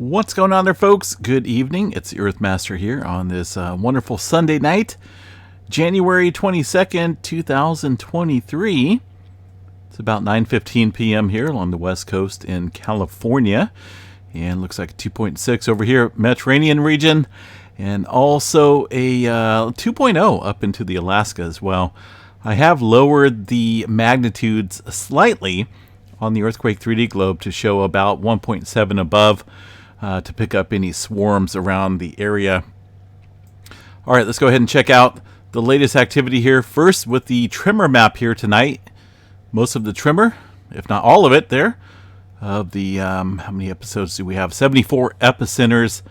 What's going on there, folks? Good evening. It's the Earthmaster here on this wonderful Sunday night, January 22nd, 2023. It's about 9:15 p.m. here along the west coast in California. And looks like 2.6 over here, Mediterranean region. And also a 2.0 up into the Alaska as well. I have lowered the magnitudes slightly on the Earthquake 3D globe to show about 1.7 above to pick up any swarms around the area. All right, let's go ahead and check out the latest activity here. First with the tremor map here tonight. Most of the tremor, if not all of it there, of the, how many episodes do we have? 74 epicenters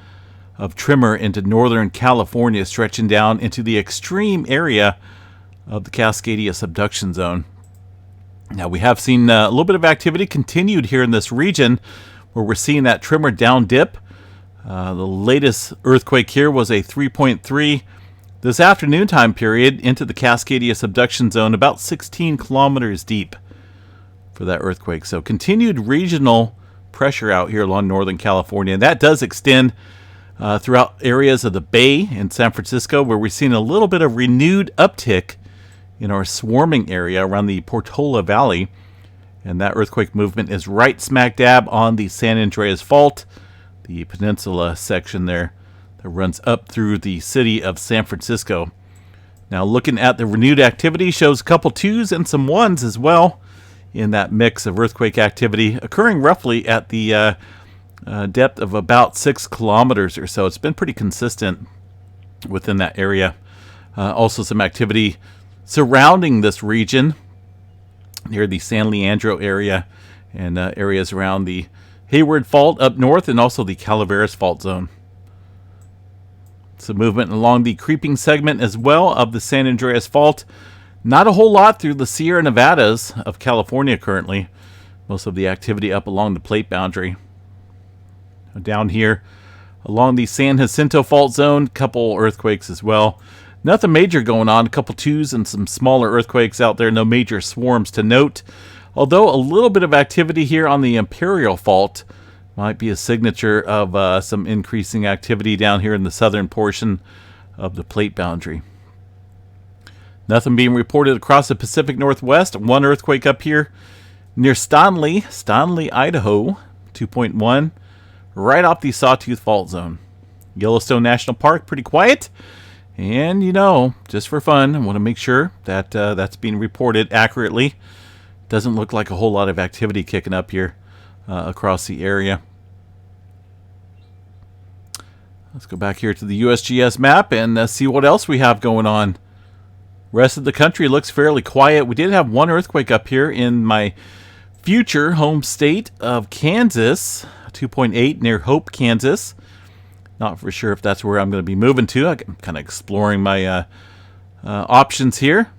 of tremor into northern California, stretching down into the extreme area of the Cascadia Subduction Zone. Now, we have seen a little bit of activity continued here in this region where we're seeing that tremor down dip. The latest earthquake here was a 3.3 this afternoon time period into the Cascadia Subduction Zone, about 16 kilometers deep for that earthquake. So continued regional pressure out here along northern California. And that does extend throughout areas of the Bay in San Francisco, where we're seeing a little bit of renewed uptick in our swarming area around the Portola Valley. And that earthquake movement is right smack dab on the San Andreas Fault, the peninsula section there that runs up through the city of San Francisco. Now, looking at the renewed activity, shows a couple twos and some ones as well in that mix of earthquake activity, occurring roughly at the depth of about 6 kilometers or so. It's been pretty consistent within that area. Also some activity surrounding this region near the San Leandro area and areas around the Hayward Fault up north and also the Calaveras Fault Zone. Some movement along the creeping segment as well of the San Andreas Fault. Not a whole lot through the Sierra Nevadas of California currently. Most of the activity up along the plate boundary. Down here along the San Jacinto Fault Zone, couple earthquakes as well. Nothing major going on, a couple twos and some smaller earthquakes out there, no major swarms to note. Although a little bit of activity here on the Imperial Fault might be a signature of some increasing activity down here in the southern portion of the plate boundary. Nothing being reported across the Pacific Northwest. One earthquake up here near Stanley, Idaho, 2.1, right off the Sawtooth Fault Zone. Yellowstone National Park, pretty quiet. And, you know, just for fun, I want to make sure that that's being reported accurately. Doesn't look like a whole lot of activity kicking up here across the area. Let's go back here to the USGS map and see what else we have going on. Rest of the country looks fairly quiet. We did have one earthquake up here in my future home state of Kansas, 2.8 near Hope, Kansas. Not for sure if that's where I'm going to be moving to. I'm kind of exploring my options here.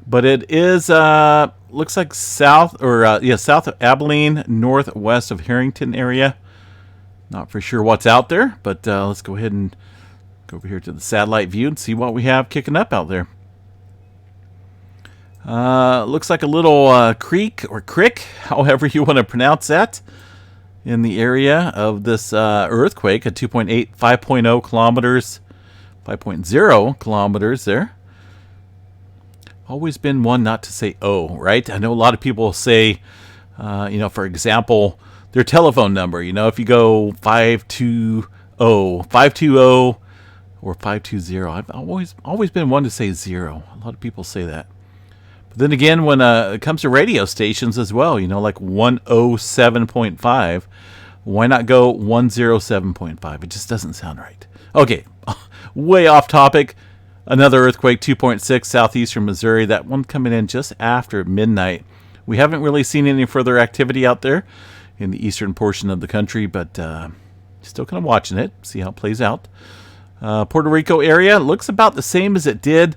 But it is, looks like south of Abilene, northwest of Harrington area. Not for sure what's out there, but let's go ahead and go over here to the satellite view and see what we have kicking up out there. Looks like a little creek or crick, however you want to pronounce that, in the area of this earthquake at 2.8, 5.0 kilometers, 5.0 kilometers there. Always been one not to say "oh," right? I know a lot of people say, for example, their telephone number. You know, if you go 520, 520 or 520, I've always been one to say 0. A lot of people say that. But then again, when it comes to radio stations as well, like 107.5, why not go 107.5? It just doesn't sound right. Okay, way off topic. Another earthquake, 2.6, southeastern Missouri. That one coming in just after midnight. We haven't really seen any further activity out there in the eastern portion of the country, but still kind of watching it, see how it plays out. Puerto Rico area looks about the same as it did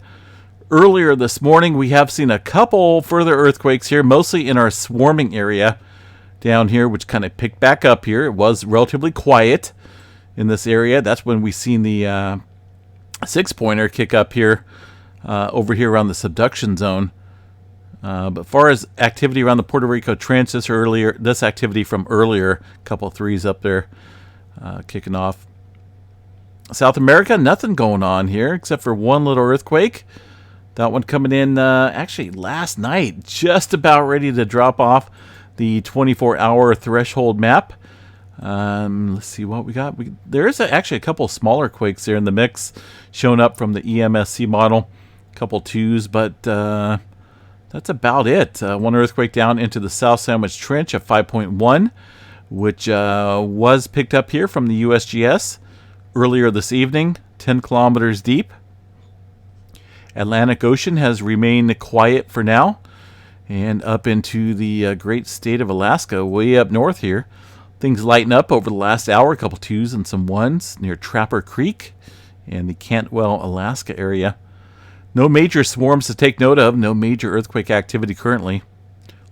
earlier this morning. We have seen a couple further earthquakes here, mostly in our swarming area down here, which kind of picked back up here. It was relatively quiet in this area. That's when we seen the 6-pointer kick up here over here around the subduction zone. But far as activity around the Puerto Rico Trench, this activity from earlier, a couple threes up there, kicking off. South America, nothing going on here except for one little earthquake. That one coming in actually last night, just about ready to drop off the 24-hour threshold map. Let's see what we got. There is actually a couple smaller quakes there in the mix showing up from the EMSC model. A couple twos, but that's about it. One earthquake down into the South Sandwich Trench of 5.1, which was picked up here from the USGS earlier this evening, 10 kilometers deep. Atlantic Ocean has remained quiet for now, and up into the great state of Alaska, way up north here. Things lighten up over the last hour, a couple twos and some ones near Trapper Creek and the Cantwell, Alaska area. No major swarms to take note of, no major earthquake activity currently.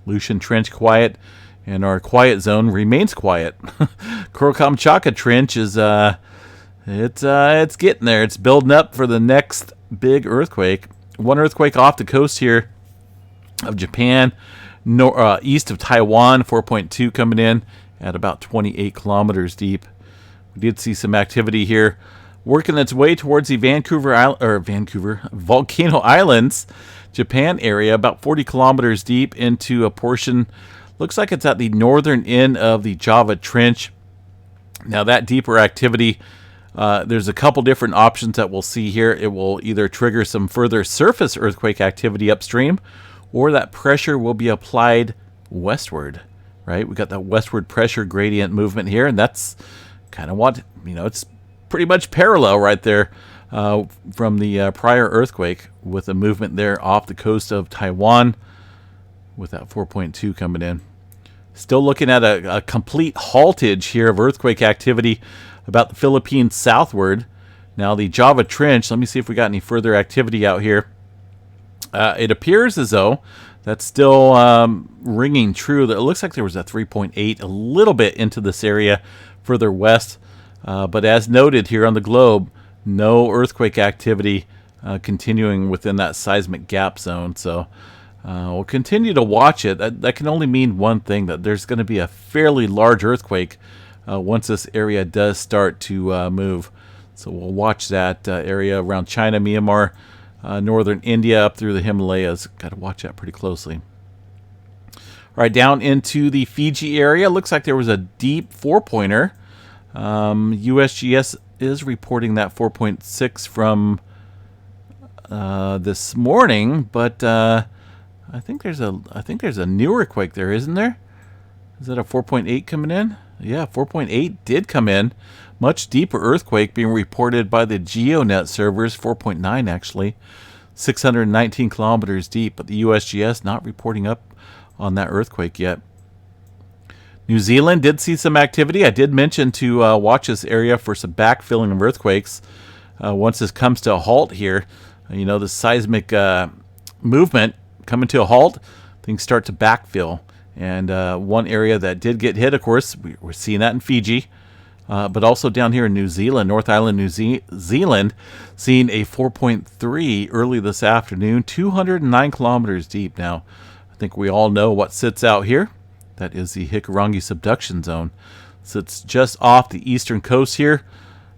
Lucian Trench quiet, and our quiet zone remains quiet. Kamchatka Trench is it's getting there. It's building up for the next big earthquake. One earthquake off the coast here of Japan, east of Taiwan, 4.2 coming in at about 28 kilometers deep. We did see some activity here working its way towards the Volcano Islands, Japan area, about 40 kilometers deep into a portion. Looks like it's at the northern end of the Java Trench. Now that deeper activity, there's a couple different options that we'll see here. It will either trigger some further surface earthquake activity upstream, or that pressure will be applied westward. Right, we got that westward pressure gradient movement here, and that's kind of what, it's pretty much parallel right there from the prior earthquake, with a movement there off the coast of Taiwan with that 4.2 coming in. Still looking at a complete haltage here of earthquake activity about the Philippines southward. Now the Java Trench, let me see if we got any further activity out here. It appears as though that's still ringing true. It looks like there was a 3.8 a little bit into this area further west. But as noted here on the globe, no earthquake activity continuing within that seismic gap zone. So we'll continue to watch it. That can only mean one thing, that there's going to be a fairly large earthquake once this area does start to move. So we'll watch that area around China, Myanmar, northern India, up through the Himalayas. Got to watch that pretty closely. All right, down into the Fiji area. Looks like there was a deep 4-pointer. USGS is reporting that 4.6 from this morning, but I think there's a newer quake there, isn't there? Is that a 4.8 coming in? Yeah, 4.8 did come in. Much deeper earthquake being reported by the GeoNet servers, 4.9 actually, 619 kilometers deep, but the USGS not reporting up on that earthquake yet. New Zealand did see some activity. I did mention to watch this area for some backfilling of earthquakes. Once this comes to a halt here, the seismic movement coming to a halt, things start to backfill. And one area that did get hit, of course, we're seeing that in Fiji, but also down here in New Zealand, North Island, New Zealand, seeing a 4.3 early this afternoon, 209 kilometers deep. Now, I think we all know what sits out here. That is the Hikurangi Subduction Zone. Sits just off the eastern coast here,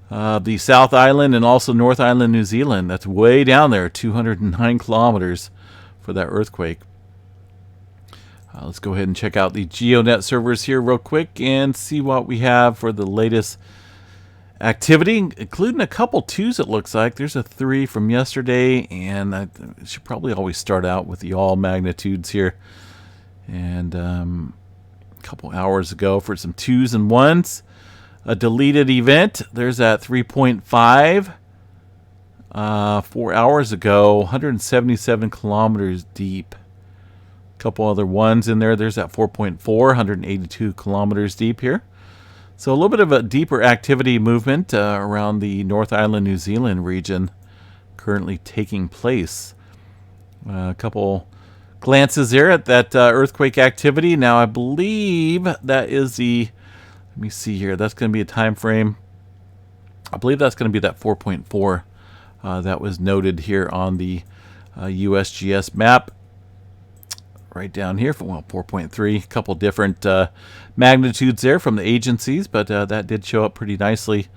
the South Island and also North Island, New Zealand. That's way down there, 209 kilometers for that earthquake. Let's go ahead and check out the GeoNet servers here real quick and see what we have for the latest activity, including a couple twos it looks like. There's a 3 from yesterday, and I should probably always start out with the all magnitudes here. And a couple hours ago for some 2s and 1s. A deleted event, there's that 3.5. 4 hours ago, 177 kilometers deep. Couple other ones in there. There's that 4.4, 182 kilometers deep here. So a little bit of a deeper activity movement around the North Island, New Zealand region currently taking place. A couple glances there at that earthquake activity. Now I believe that is the, let me see here, that's going to be a time frame. I believe that's going to be that 4.4 that was noted here on the USGS map. right down here from, well, 4.3. A couple different magnitudes there from the agencies, but that did show up pretty nicely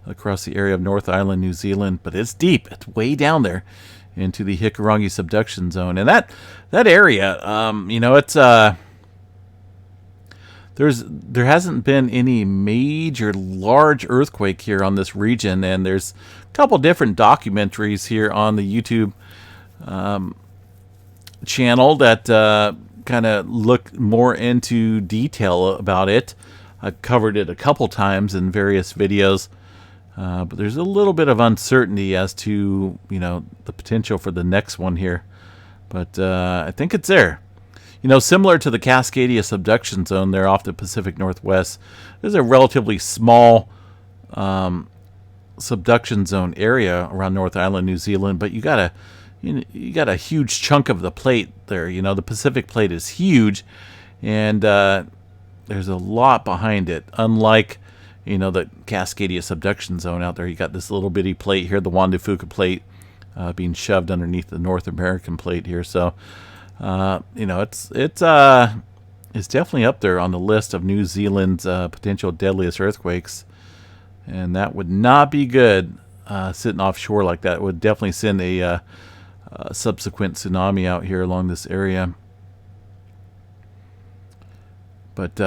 across the area of North Island, New Zealand. But it's deep. It's way down there into the Hikurangi Subduction Zone. And that area, you know, it's there hasn't been any major large earthquake here on this region, and there's a couple different documentaries here on the YouTube channel that kind of look more into detail about it. I've covered it a couple times in various videos, but there's a little bit of uncertainty as to, you know, the potential for the next one here. But I think it's there. You know, similar to the Cascadia Subduction Zone there off the Pacific Northwest, there's a relatively small subduction zone area around North Island, New Zealand, but you got a huge chunk of the plate there. You know, the Pacific Plate is huge, and there's a lot behind it. Unlike, you know, the Cascadia Subduction Zone out there, you got this little bitty plate here, the Juan de Fuca Plate, being shoved underneath the North American plate here. So, you know, it's definitely up there on the list of New Zealand's potential deadliest earthquakes, and that would not be good. Sitting offshore like that would definitely send a subsequent tsunami out here along this area. But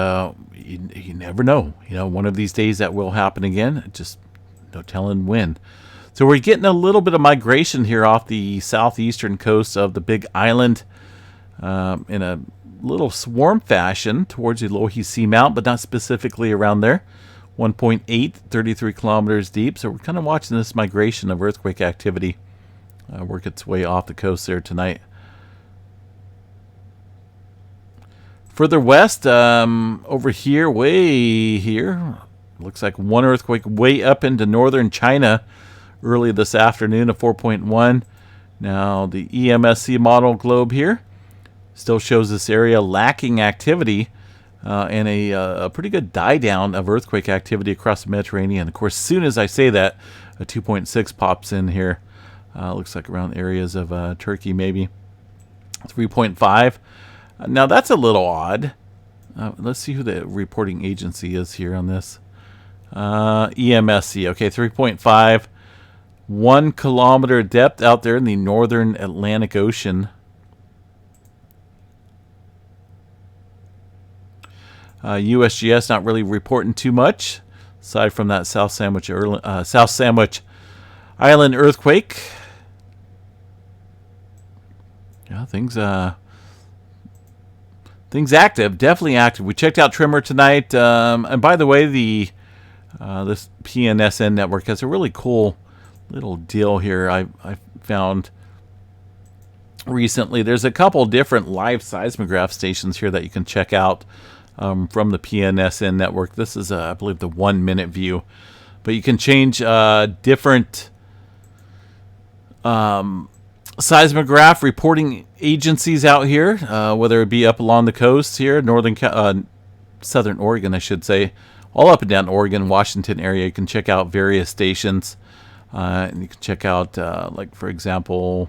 you never know. You know, one of these days that will happen again. Just no telling when. So we're getting a little bit of migration here off the southeastern coast of the Big Island in a little swarm fashion towards the Lohi Seamount, but not specifically around there. 1.8, 33 kilometers deep. So we're kind of watching this migration of earthquake activity work its way off the coast there tonight. Further west, over here, way here, looks like one earthquake way up into northern China early this afternoon, a 4.1. Now the EMSC model globe here still shows this area lacking activity and a pretty good die down of earthquake activity across the Mediterranean. Of course, as soon as I say that, a 2.6 pops in here. Looks like around areas of Turkey maybe. 3.5. Now that's a little odd. Let's see who the reporting agency is here on this. EMSC. Okay, 3.5. 1 kilometer depth out there in the northern Atlantic Ocean. USGS not really reporting too much, aside from that South Sandwich Island earthquake. Yeah, things active, definitely active. We checked out Tremor tonight, and by the way, the this PNSN network has a really cool little deal here I found recently. There's a couple different live seismograph stations here that you can check out from the PNSN network. This is, I believe, the 1 minute view, but you can change different seismograph reporting agencies out here, whether it be up along the coast here, southern Oregon, I should say, all up and down Oregon, Washington area. You can check out various stations, and you can check out, like for example,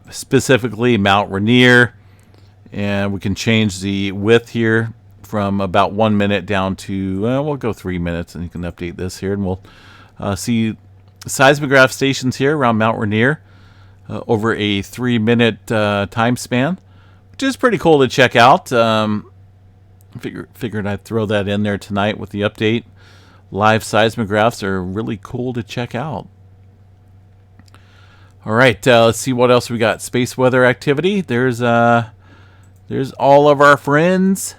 specifically Mount Rainier, and we can change the width here from about 1 minute down to we'll go 3 minutes, and you can update this here, and we'll see seismograph stations here around Mount Rainier. Over a 3 minute time span, which is pretty cool to check out. Figured I'd throw that in there tonight with the update. Live seismographs are really cool to check out. All right, let's see what else we got. Space weather activity. There's all of our friends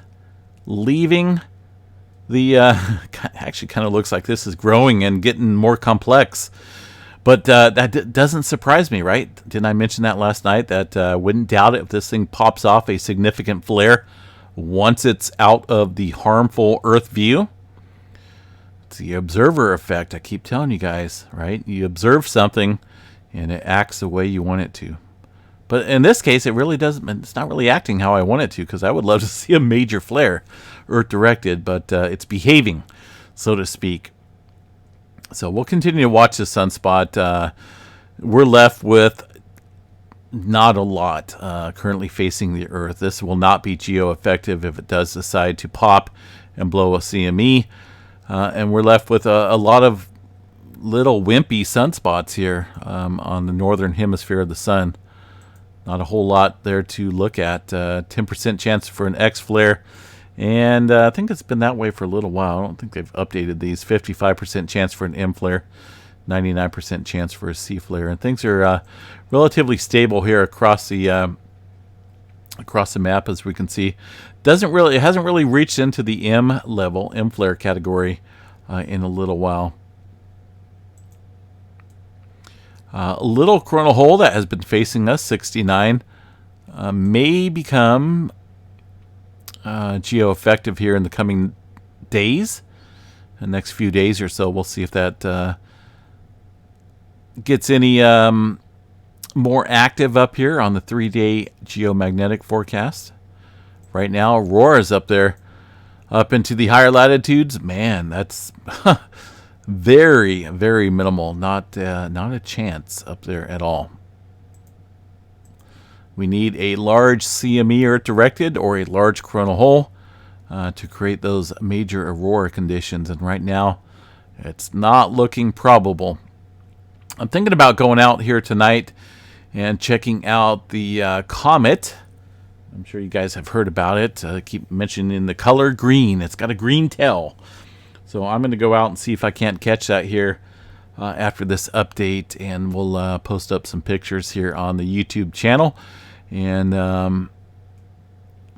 leaving the. Actually, kind of looks like this is growing and getting more complex. But that doesn't surprise me, right? Didn't I mention that last night? That wouldn't doubt it if this thing pops off a significant flare once it's out of the harmful Earth view. It's the observer effect. I keep telling you guys, right? You observe something, and it acts the way you want it to. But in this case, it really doesn't. It's not really acting how I want it to, because I would love to see a major flare, Earth-directed, but it's behaving, so to speak. So we'll continue to watch the sunspot. We're left with not a lot currently facing the Earth. This will not be geo-effective if it does decide to pop and blow a CME. And we're left with a lot of little wimpy sunspots here on the northern hemisphere of the sun. Not a whole lot there to look at. 10% chance for an X flare. And I think it's been that way for a little while. I don't think they've updated these. 55% chance for an M flare. 99% chance for a C flare. And things are relatively stable here across the map, as we can see. It hasn't really reached into the M level, M flare category in a little while. A little coronal hole that has been facing us, 69, may become geo-effective here in the coming days. The next few days or so, we'll see if that gets any more active up here on the 3-day geomagnetic forecast. Right now, Aurora's up there, up into the higher latitudes. Man, that's very, very minimal. Not a chance up there at all. We need a large CME Earth directed or a large coronal hole to create those major aurora conditions. And right now, it's not looking probable. I'm thinking about going out here tonight and checking out the comet. I'm sure you guys have heard about it. I keep mentioning the color green. It's got a green tail. So I'm going to go out and see if I can't catch that here after this update. And we'll post up some pictures here on the YouTube channel. And, of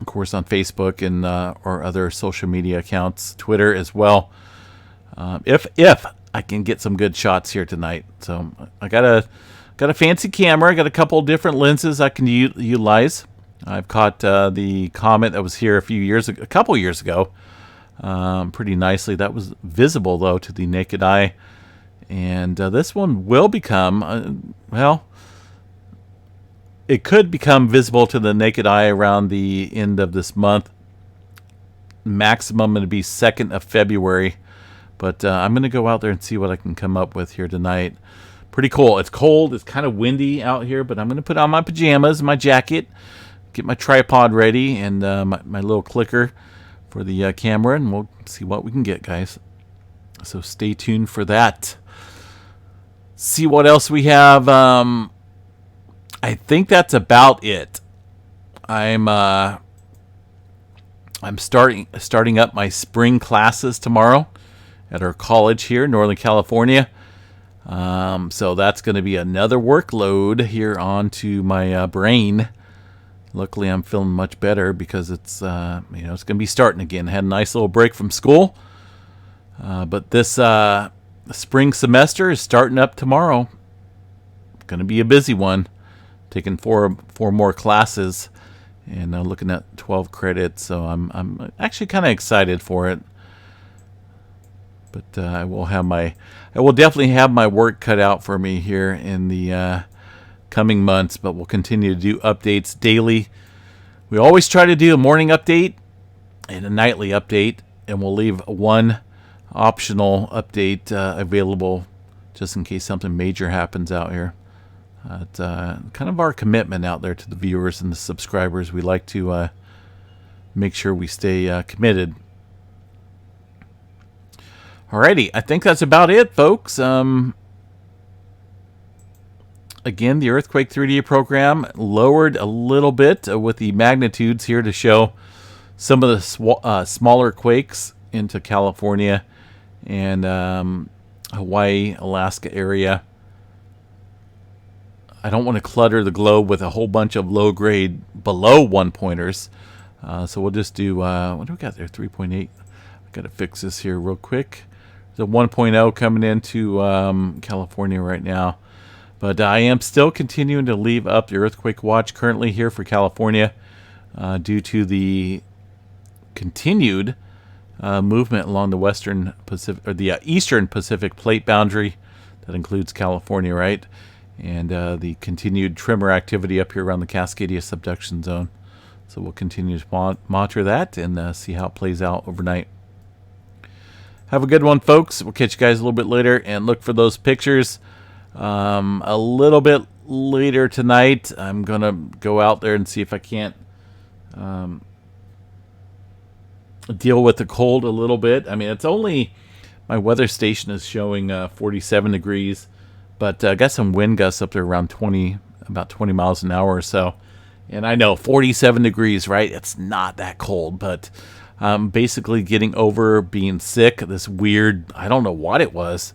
course, on Facebook and or other social media accounts, Twitter as well. If I can get some good shots here tonight. So I got a fancy camera. I got a couple different lenses I can utilize. I've caught the comet that was here a couple years ago, pretty nicely. That was visible though to the naked eye, and this one will become it could become visible to the naked eye around the end of this month. Maximum going to be 2nd of February. But I'm going to go out there and see what I can come up with here tonight. Pretty cool. It's cold. It's kind of windy out here, but I'm going to put on my pajamas, my jacket, get my tripod ready, and my little clicker for the camera, and we'll see what we can get, guys. So stay tuned for that. See what else we have. I think that's about it. I'm starting up my spring classes tomorrow at our college here in Northern California. So that's going to be another workload here onto my brain. Luckily, I'm feeling much better because it's it's going to be starting again. Had a nice little break from school, but this spring semester is starting up tomorrow. Going to be a busy one. Taking four more classes and looking at 12 credits. So I'm actually kind of excited for it. But I will definitely have my work cut out for me here in the coming months. But we'll continue to do updates daily. We always try to do a morning update and a nightly update, and we'll leave one optional update available just in case something major happens out here. It's kind of our commitment out there to the viewers and the subscribers. We like to make sure we stay committed. Alrighty, I think that's about it, folks. Again, the Earthquake 3D program lowered a little bit with the magnitudes here to show some of the smaller quakes into California and Hawaii, Alaska area. I don't want to clutter the globe with a whole bunch of low-grade below 1 pointers. So we'll just do, what do we got there, 3.8? I've got to fix this here real quick. There's a 1.0 coming into California right now. But I am still continuing to leave up the earthquake watch currently here for California due to the continued movement along the western Pacific, or the eastern Pacific plate boundary. That includes California, right? And the continued tremor activity up here around the Cascadia Subduction Zone. So we'll continue to monitor that and see how it plays out overnight. Have a good one, folks. We'll catch you guys a little bit later, and look for those pictures a little bit later tonight, I'm going to go out there and see if I can't deal with the cold a little bit. I mean, it's only, my weather station is showing 47 degrees, but I got some wind gusts up there around about 20 miles an hour or so. And I know 47 degrees, right? It's not that cold, but I'm basically getting over being sick. This weird, I don't know what it was,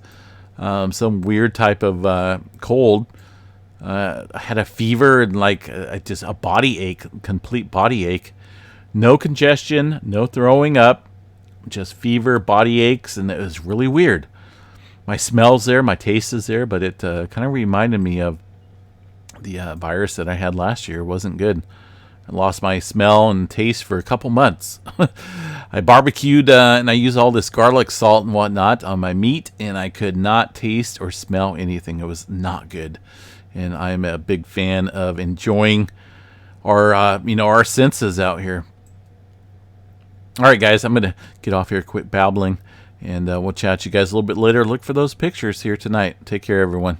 some weird type of cold. I had a fever and just a body ache, complete body ache. No congestion, no throwing up, just fever, body aches, and it was really weird. My smell's there, my taste is there, but it kind of reminded me of the virus that I had last year. It wasn't good. I lost my smell and taste for a couple months. I barbecued and I used all this garlic salt and whatnot on my meat, and I could not taste or smell anything. It was not good. And I'm a big fan of enjoying our senses out here. All right, guys, I'm going to get off here, quit babbling, and we'll chat to you guys a little bit later. Look for those pictures here tonight. Take care, everyone.